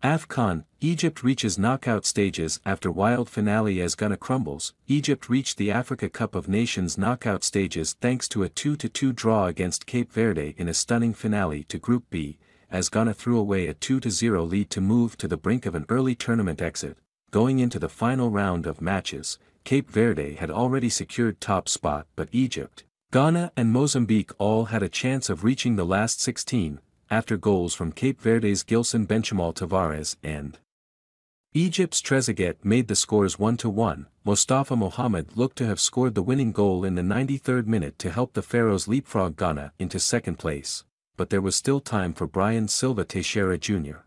AFCON, Egypt reaches knockout stages after wild finale as Ghana crumbles. Egypt reached the Africa Cup of Nations knockout stages thanks to a 2-2 draw against Cape Verde in a stunning finale to Group B, as Ghana threw away a 2-0 lead to move to the brink of an early tournament exit. Going into the final round of matches, Cape Verde had already secured top spot, but Egypt, Ghana and Mozambique all had a chance of reaching the last 16, after goals from Cape Verde's Gilson Benchamal Tavares and Egypt's Trezeguet made the scores 1-1. Mustafa Mohamed looked to have scored the winning goal in the 93rd minute to help the Pharaohs leapfrog Ghana into second place, but there was still time for Brian Silva Teixeira Jr.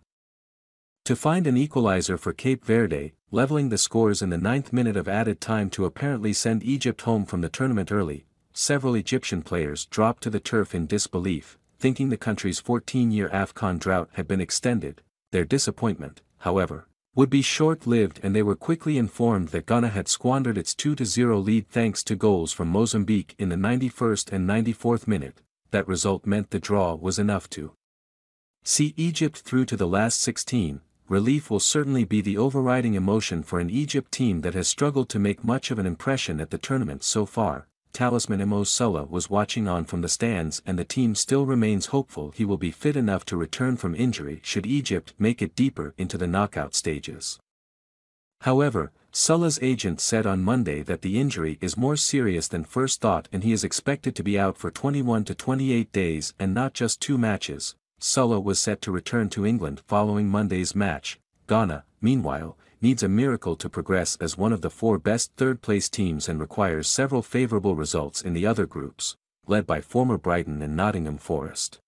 to find an equalizer for Cape Verde, leveling the scores in the 9th minute of added time to apparently send Egypt home from the tournament early. Several Egyptian players dropped to the turf in disbelief, thinking the country's 14-year AFCON drought had been extended. Their disappointment, however, would be short-lived, and they were quickly informed that Ghana had squandered its 2-0 lead thanks to goals from Mozambique in the 91st and 94th minute. That result meant the draw was enough to see Egypt through to the last 16. Relief will certainly be the overriding emotion for an Egypt team that has struggled to make much of an impression at the tournament so far. Talisman Mo Salah was watching on from the stands, and the team still remains hopeful he will be fit enough to return from injury should Egypt make it deeper into the knockout stages. However, Salah's agent said on Monday that the injury is more serious than first thought and he is expected to be out for 21 to 28 days and not just 2 matches. Salah was set to return to England following Monday's match. Ghana, meanwhile, needs a miracle to progress as one of the 4 best third-place teams and requires several favourable results in the other groups, led by former Brighton and Nottingham Forest.